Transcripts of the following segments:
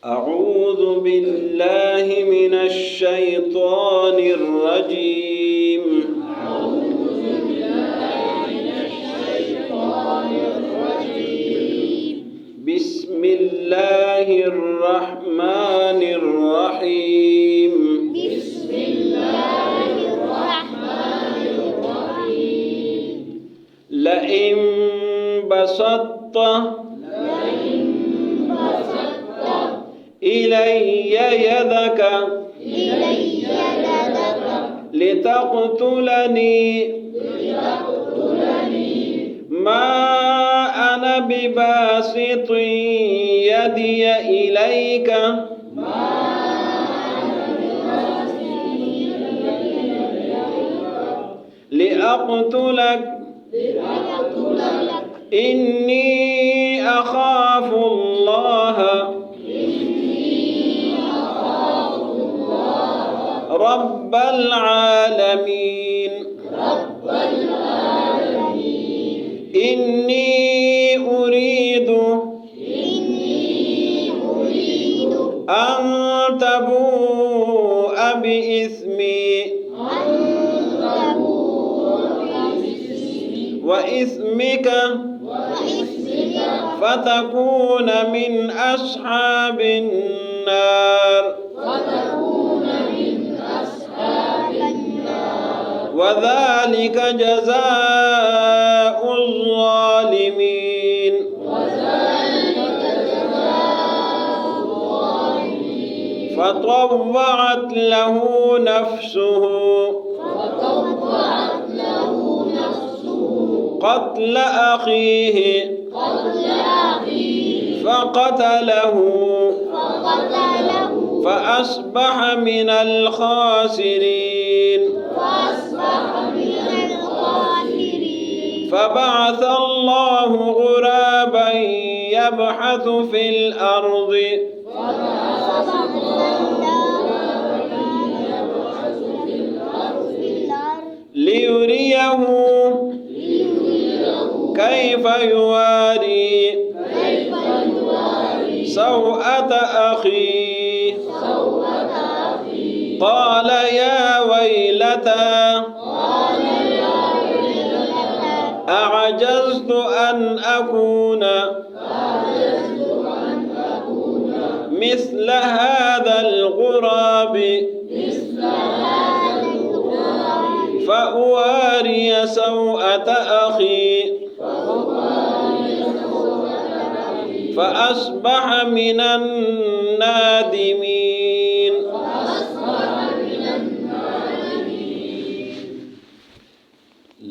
أعوذ بالله من الشيطان الرجيم. بسم الله الرحمن الرحيم. لئن بسطت إلي يدك لتقتلني ما أنا بباسط يدي إليك لأقتلك إني أخاف الله رب العالمين. إني أريد أن تبوء بإثمي وإثمك فتكون من أصحاب النار وذلك جزاء الظالمين. فطوعت له نفسه قتل أخيه فقتله فأصبح من الخاسرين. فبعث الله غرابا يبحث في الأرض ليريه كيف يواري سوءة أخيه. قال يا ويلتى أعجزت أن أكون مثل هذا الغراب فأواري سوءة أخي فأصبح من النادمين.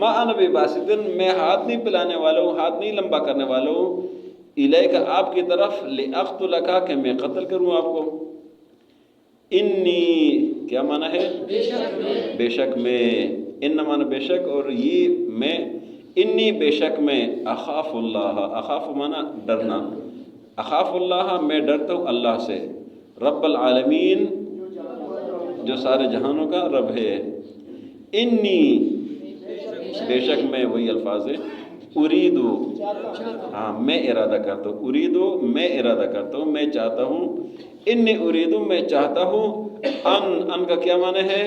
ما انا بباسطن میں ہاتھ نہیں پلانے والا ہوں، ہاتھ نہیں لمبا کرنے والا ہوں، الیک آپ کی طرف، لاقتلک کہ میں قتل کروں آپ کو۔ انی کیا معنی ہے؟ بے شک میں، ان معنی بے شک، اور یہ میں، انی بے شک میں، اخاف اللہ، اخاف معنی ڈرنا، اخاف اللہ میں ڈرتا ہوں اللہ سے، رب العالمین جو سارے جہانوں کا رب ہے، انی بے شک میں، وہی الفاظ ہے، اریدو ہاں میں ارادہ کرتا ہوں، اریدو میں ارادہ کرتا ہوں، میں چاہتا ہوں، انی اریدو میں چاہتا ہوں، ان کا کیا معنی ہے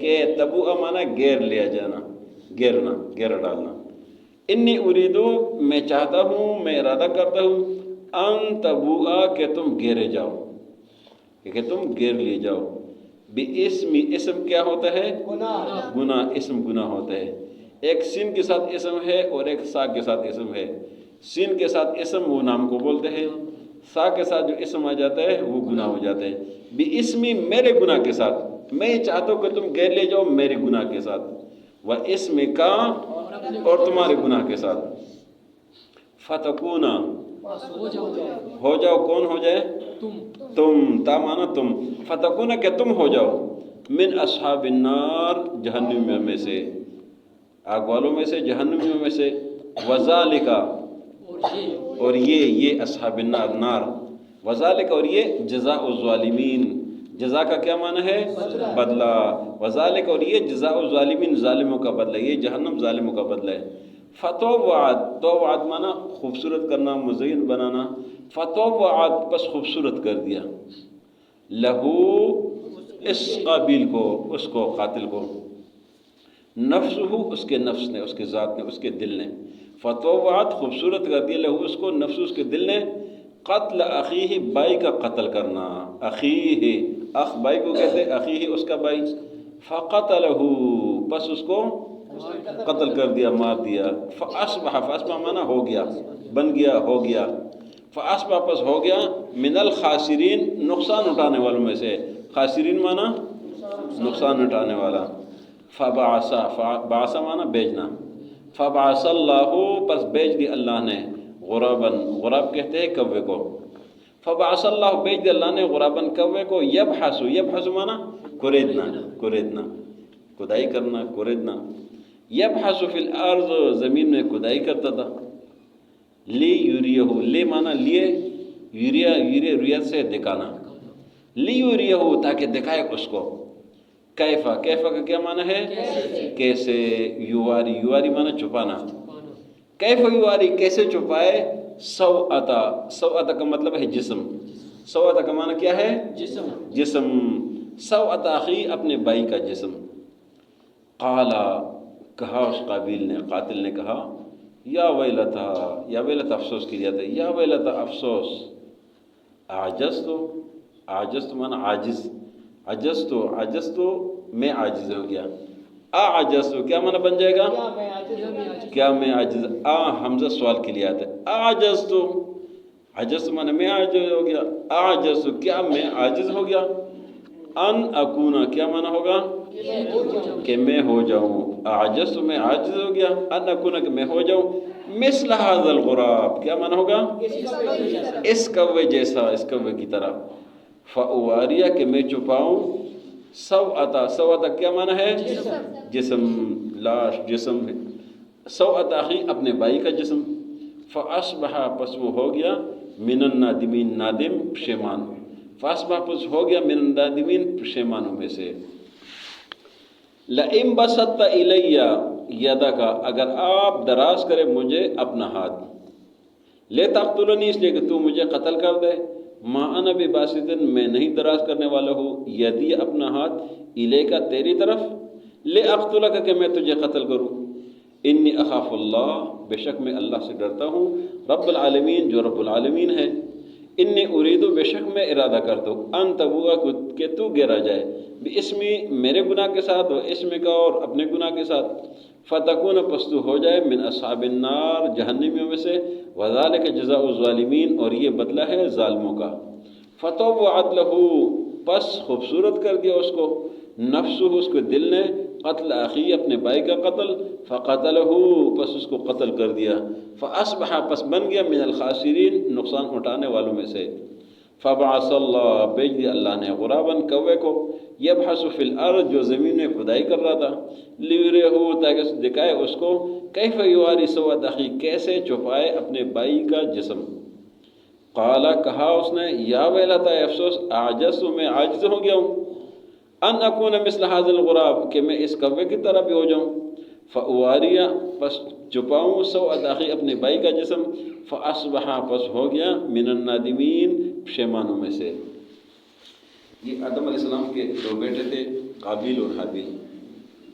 کہ تبو معنی گیر لیا جانا، گیرنا، گیر ڈالنا، انی اریدو میں چاہتا ہوں، میں ارادہ کرتا ہوں، ان تبوء کہ تم گیرے جاؤ، کہ تم گیر لیے جاؤ، بِاسْمِ اسم کیا ہوتا ہے؟ گناہ، اسم گناہ ہوتا ہے، ایک سین کے ساتھ اسم ہے اور ایک سا کے ساتھ اسم ہے، سین کے ساتھ اسم وہ نام کو بولتے ہیں، سا کے ساتھ جو اسم آ جاتا ہے وہ گناہ ہو جاتا ہے، بِاسْمِ میرے گناہ کے ساتھ، میں یہ چاہتا ہوں کہ تم گیر لے جاؤ میرے گناہ کے ساتھ، وَاسْمِ کا اور تمہارے گناہ کے ساتھ، فَتَكُونَ ہو جاؤ، کون ہو جائے؟ تم، تا مانا تم، فتکون کہ تم ہو جاؤ، من اصحاب النار جہنمیوں میں سے، آگ والوں میں سے، جہنمیوں میں سے، وذالک اور یہ اصحاب النار نار، وذالک اور یہ جزاء الظالمین، جزا کا کیا معنی ہے؟ بدلہ، وذالک اور یہ جزاء الظالمین ظالموں کا بدلہ، یہ جہنم ظالموں کا بدلہ ہے۔ فتوعت، توعت معنی خوبصورت کرنا، مزین بنانا، فتوعت پس خوبصورت کر دیا، لہو اس قابیل کو، اس کو قاتل کو، نفسہ اس کے نفس نے، اس کے ذات نے، اس کے دل نے، فتوعت خوبصورت کر دیا، لہو اس کو، نفس اس کے دل نے، قتل اخیہ بھائی کا قتل کرنا، اخیہ اخ بھائی کو کہتے ہیں، اخیہ اس کا بھائی، فقتلہ پس اس کو قتل کر دیا، مار دیا، فاصبح، فاصبح مانا ہو گیا، بن گیا، ہو گیا، فاصبح پس ہو گیا، من الخاسرین نقصان اٹھانے والوں میں سے، خاسرین مانا نقصان اٹھانے والا، فبعث، بعث مانا بھیجنا، فبعث اللہ پس بھیج دی اللہ نے، غراباً، غراب کہتے ہیں کوے کو، فبعث اللہ بھیج دی اللہ نے، غراباً کوے کو، یبحث، یبحث مانا کوریدنا، کوریدنا، کھدائی کرنا، کوریدنا، یبحث فی الارض زمین میں کھدائی کرتا تھا، لی یوریہ، لے مانا لیے، یوریا، یوریا ریت سے دکھانا، لی یوریہ تاکہ دکھائے اس کو، کیفا، کیفا کا کیا معنی ہے؟ کیسے، یواری، یواری مانا چھپانا، کیفا یواری کیسے چھپائے، سوءتا، سوءتا کا مطلب ہے جسم، سوءتا کا معنی کیا ہے؟ جسم، جسم، سوءتا اخی اپنے بھائی کا جسم، قالا کہا اس قابیل نے، قاتل نے کہا، یا ویلتا، یا ویلتا افسوس کی جاتا ہے، یا ویلتا افسوس، عجزتو، عجزتو مانا عاجز، عجزتو، عجزتو میں عاجز ہو گیا، عجزتو کیا مانا بن جائے گا؟ کیا میں عاجز، حمزہ سوال کے لیے آتا ہے، عجزتو، عجزتو مانا میں عاجز ہو گیا، عجزتو کیا میں عاجز ہو گیا، ان اکونا کیا مانا ہوگا؟ کہ میں ہو جاؤں، عجزت میں عاجز ہو گیا، ان اکونا کہ میں ہو جاؤں، مثل هذا الغراب کیا مانا ہوگا؟ اس کوے جیسا، اس کوے کی طرح، فاواریا کہ میں چھپاؤں، سوءتا، سوءتا کیا مانا ہے؟ جسم، لاش، جسم، سوءتا اخی اپنے بھائی کا جسم، فاصبح پس وہ ہو گیا، من النادمین نادم پشیمان، فاصبح پس ہو گیا من النادمین پشیمانوں میں سے، لئن بسطت الی یدک اگر آپ دراز کرے مجھے اپنا ہاتھ، لے تقتلنی اس لیے کہ تو مجھے قتل کر دے، ما انا بباسطن میں نہیں دراز کرنے والا ہوں، یدی اپنا ہاتھ، الیکا تیری طرف، لے اقتلک کہ میں تجھے قتل کروں، انی اخاف اللہ بے شک میں اللہ سے ڈرتا ہوں، رب العالمین جو رب العالمین ہے، انی اریدو بے شک میں ارادہ کرتا ہوں، ان تبوء کہ تو گرا جائے، باسمی میرے گناہ کے ساتھ، و اسمی کا اور اپنے گناہ کے ساتھ، فتکون پس تو ہو جائے من اصحاب النار جہنمیوں میں سے، وذالک جزاء الظالمین اور یہ بدلہ ہے ظالموں کا، فطوعت لہ پس خوبصورت کر دیا اس کو، نفسہ اس کے دل نے، قتل اخی اپنے بھائی کا قتل، فقتلہ پس اس کو قتل کر دیا، فاصبح پس بن گیا من الخاسرین نقصان اٹھانے والوں میں سے۔ فبعث اللہ بھیج دیا اللہ نے غراباً کوے کو، یبحث فی الارض جو زمین میں کھدائی کر رہا تھا، لیریہو تاکہ دکھائے اس کو، کیف یواری سوءۃ اخی کیسے چھپائے اپنے بھائی کا جسم۔ قال کہا اس نے، یا ویلتا افسوس، اعجزت میں عاجز ہو گیا ہوں، ان اکون مثل هذا الغراب کہ میں اس کوے کی طرح بھی ہو جاؤں، فاواریہ پس چھپاؤں سوءۃ اخی اپنے بھائی کا جسم، فاصبح پس ہو گیا من النادمین پشیمانوں میں سے۔ یہ آدم علیہ السلام کے دو بیٹے تھے قابیل اور حابیل،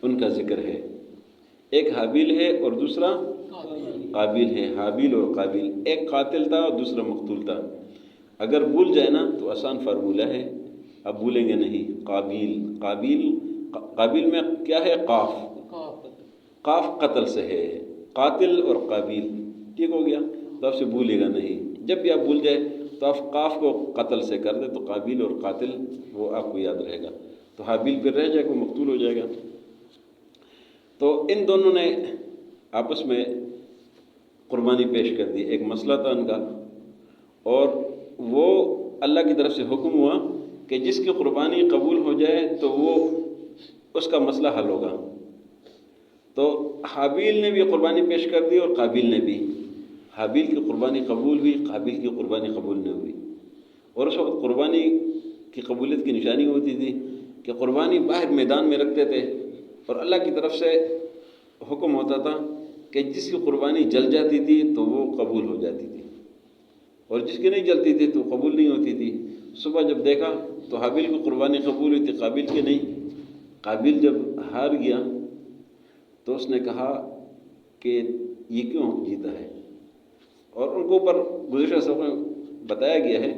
ان کا ذکر ہے، ایک حابیل ہے اور دوسرا قابیل ہے۔ حابیل اور قابیل، ایک قاتل تھا اور دوسرا مقتول تھا۔ اگر بھول جائے نا تو آسان فارمولہ ہے، اب بھولیں گے نہیں۔ قابیل میں کیا ہے؟ قاف قتل سے ہے، قاتل اور قابیل، ٹھیک ہو گیا، تو آپ سے بھولے گا نہیں۔ جب بھی آپ بھول جائے تو آپ قاف کو قتل سے کر دیں تو قابیل اور قاتل وہ آپ کو یاد رہے گا، تو حابیل پھر رہ جائے گا، مقتول ہو جائے گا۔ تو ان دونوں نے آپس میں قربانی پیش کر دی، ایک مسئلہ تھا ان کا، اور وہ اللہ کی طرف سے حکم ہوا کہ جس کی قربانی قبول ہو جائے تو وہ اس کا مسئلہ حل ہوگا۔ تو حابیل نے بھی قربانی پیش کر دی اور قابیل نے بھی۔ حابیل کی قربانی قبول ہوئی، قابیل کی قربانی قبول نہیں ہوئی۔ اور اس وقت قربانی کی قبولیت کی نشانی ہوتی تھی کہ قربانی باہر میدان میں رکھتے تھے، اور اللہ کی طرف سے حکم ہوتا تھا کہ جس کی قربانی جل جاتی تھی تو وہ قبول ہو جاتی تھی، اور جس کی نہیں جلتی تھی تو قبول نہیں ہوتی تھی۔ صبح جب دیکھا تو حابیل کی قربانی قبول ہوئی تھی، قابیل کی نہیں۔ قابیل جب ہار گیا تو اس نے کہا کہ یہ کیوں جیتا ہے، اور ان کو اوپر گزشتہ سبق میں بتایا گیا ہے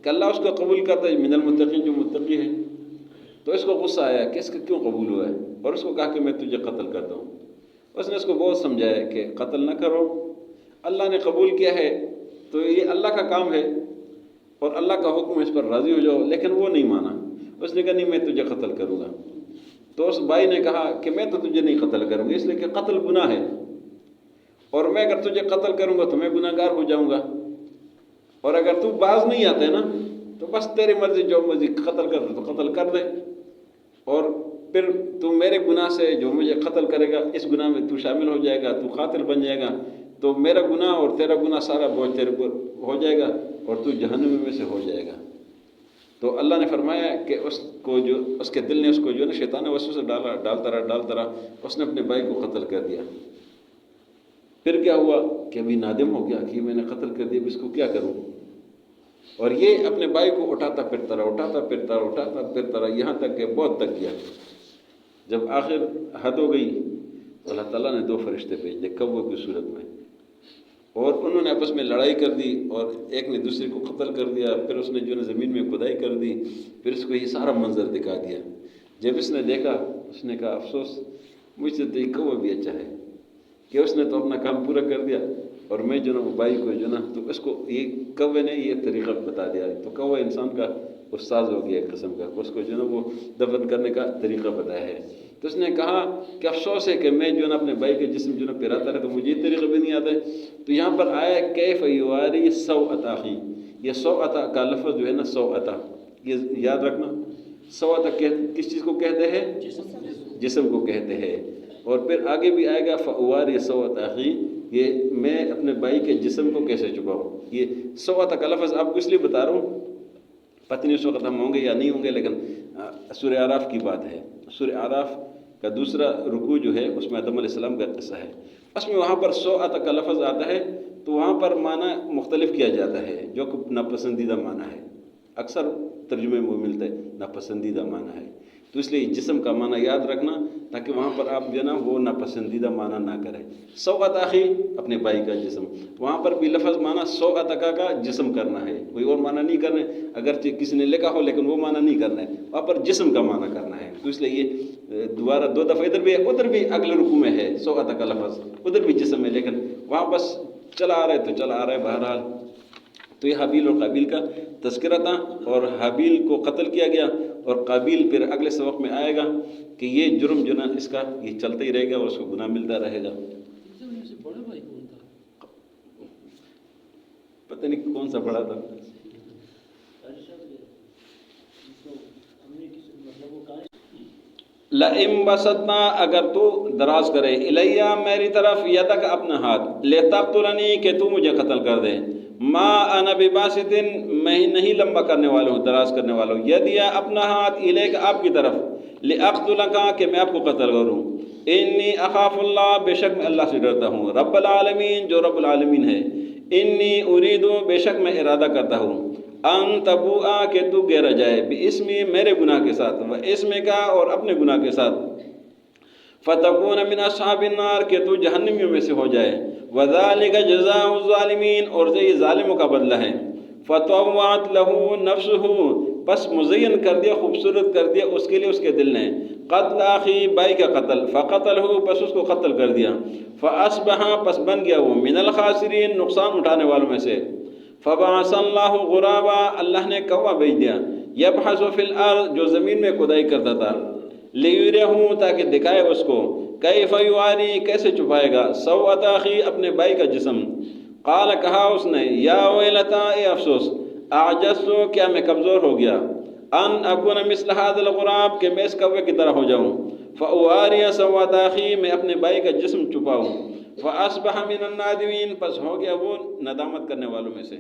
کہ اللہ اس کو قبول کرتا ہے، من المتقین، جو متقی ہے۔ تو اس کو غصہ آیا کہ اس کا کیوں قبول ہوا ہے، اور اس کو کہا کہ میں تجھے قتل کرتا ہوں۔ اس نے اس کو بہت سمجھایا کہ قتل نہ کرو، اللہ نے قبول کیا ہے تو یہ اللہ کا کام ہے، اور اللہ کا حکم اس پر راضی ہو جاؤ، لیکن وہ نہیں مانا۔ اس نے کہا نہیں، میں تجھے قتل کروں گا۔ تو اس بھائی نے کہا کہ میں تو تجھے نہیں قتل کروں گا، اس لیے کہ قتل گناہ ہے، اور میں اگر تجھے قتل کروں گا تو میں گناہ گار ہو جاؤں گا، اور اگر تو باز نہیں آتا ہے نا تو بس تیری مرضی، جو مرضی قتل کر دے تو قتل کر دے، اور پھر تو میرے گناہ سے جو مجھے قتل کرے گا اس گناہ میں تو شامل ہو جائے گا، تو قاتل بن جائے گا، تو میرا گناہ اور تیرا گناہ سارا بوجھ تیرے پر ہو جائے گا، اور تو جہنم میں سے ہو جائے گا۔ تو اللہ نے فرمایا کہ اس کو جو اس کے دل نے اس کو جو نا شیطان نے وسوسہ ڈالتا رہا، اس نے اپنے بھائی کو قتل کر دیا۔ پھر کیا ہوا کہ ابھی نادم ہو گیا کہ میں نے قتل کر دیا، اب اس کو کیا کروں، اور یہ اپنے بھائی کو اٹھاتا پھرتا رہا یہاں تک کہ بہت تک گیا۔ جب آخر حد ہو گئی تو اللہ تعالیٰ نے 2 فرشتے بھیج دیے کوے کی صورت میں، اور انہوں نے آپس میں لڑائی کر دی، اور ایک نے دوسرے کو قتل کر دیا۔ پھر اس نے جو ہے زمین میں کھدائی کر دی، پھر اس کو یہ سارا منظر دکھا دیا۔ جب اس نے دیکھا اس نے کہا افسوس، مجھ سے تو یہ کوہ بھی اچھا ہے کہ اس نے تو اپنا کام پورا کر دیا، اور میں جو نا وہ بھائی کو جو نا، تو اس کو یہ کوے نے یہ طریقہ بتا دیا۔ تو کوہ انسان کا استاذ ہو گیا ایک قسم کا، اس کو جو نا وہ دفن کرنے کا طریقہ بتایا ہے۔ تو اس نے کہا کہ افسوس ہے کہ میں جو نا اپنے بھائی کے جسم جو نا پھراتا رہا، تو مجھے یہ طریقہ بھی نہیں آتا ہے۔ تو یہاں پر آیا کیف یواری سوءۃ اخی، یہ سوءۃ کا لفظ جو ہے نا سوءۃ، یہ یاد رکھنا، سوءۃ کس چیز کو کہتے ہیں؟ جسم کو کہتے ہیں۔ اور پھر آگے بھی آئے گا فاواری سوءۃ اخی، یہ میں اپنے بھائی کے جسم کو کیسے چھپاؤں۔ یہ سوءۃ کا لفظ آپ کو اس لیے بتا رہا ہوں، پتہ نہیں اس وقت ہم ہوں گے یا نہیں ہوں گے، لیکن سورہ اعراف کی بات ہے۔ سورہ اعراف کا دوسرا رکوع جو ہے اس میں آدم علیہ السلام کا قصہ ہے، اس میں وہاں پر سوءۃ کا لفظ آتا ہے، تو وہاں پر معنی مختلف کیا جاتا ہے، جو کہ ناپسندیدہ معنی ہے، اکثر ترجمے میں ملتا ہے ناپسندیدہ معنی ہے۔ تو اس لیے جسم کا معنی یاد رکھنا تاکہ وہاں پر آپ جو نا وہ ناپسندیدہ معنی نہ کریں۔ سوءۃ اخی اپنے بھائی کا جسم، وہاں پر بھی لفظ معنی سوءۃ کا جسم کرنا ہے، کوئی اور معنی نہیں کرنا ہے، اگرچہ کسی نے لکھا ہو لیکن وہ معنی نہیں کرنا ہے، وہاں پر جسم کا معنی کرنا ہے۔ تو اس لیے یہ دوبارہ 2 دفعہ ادھر بھی ہے، ادھر بھی اگلے رکوع میں ہے سوءۃ کا لفظ، ادھر بھی جسم ہے، لیکن وہاں بس چلا آ رہا ہے تو چلا آ رہا ہے۔ بہرحال تو یہ حابیل اور قابیل کا تذکرہ تھا، اور حابیل کو قتل کیا گیا، اور قابیل پھر اگلے سبق میں آئے گا کہ یہ جرم جو نا اس کا یہ چلتا ہی رہے گا اور اس کو گناہ ملتا رہے گا۔ بڑا بھائی کون تھا؟ پتہ نہیں کون سا بڑا تھا۔ لئن بسطنا، اگر تو دراز کرے، الیہ میری طرف، یدک اپنا ہاتھ، لتقتلنی کہ تو مجھے قتل کر دے، ما انا بباسط میں نہیں لمبا کرنے والا ہوں، دراز کرنے والا ہوں، یدیا اپنا ہاتھ، الیک آپ کی طرف، لاقتلک کہ میں آپ کو قتل کروں، انی اخاف اللہ بے شک میں اللہ سے ڈرتا ہوں، رب العالمین جو رب العالمین ہے، انی ارید بے شک میں ارادہ کرتا ہوں، ان تبوء کہ تو گہرا جائے، باسمی میرے گناہ کے ساتھ، و اسم کا اور اپنے گناہ کے ساتھ، فتکون من اصحاب النار کہ تو جہنمیوں میں سے ہو جائے، وذالک جزاء الظالمین اور یہ ظالموں کا بدلہ ہے، فطوعت له نفسه پس مزین کر دیا، خوبصورت کر دیا اس کے لیے اس کے دل نے، قتل اخی بھائی کا قتل، فقتلہ پس اس کو قتل کر دیا، فاصبح پس بن گیا وہ من الخاسرین نقصان اٹھانے والوں میں سے، فبعث اللہ غرابا اللہ نے کوا بھیج دیا، یبحث فی الارض جو زمین میں کھدائی کرتا تھا، لیریہ تاکہ دکھائے اس کو، کیف یواری کیسے چھپائے گا، سوءۃ اخی اپنے بھائی کا جسم، قال کہا اس نے، یا ویلتا اے افسوس، اعجزت کیا میں کمزور ہو گیا، ان اکون مثل هذا الغراب کہ میں اس کوے کی طرح ہو جاؤں، فاواری سوءۃ اخی میں اپنے بھائی کا جسم چھپاؤں، فاصبح من النادمین پس ہو گیا وہ ندامت کرنے والوں میں سے۔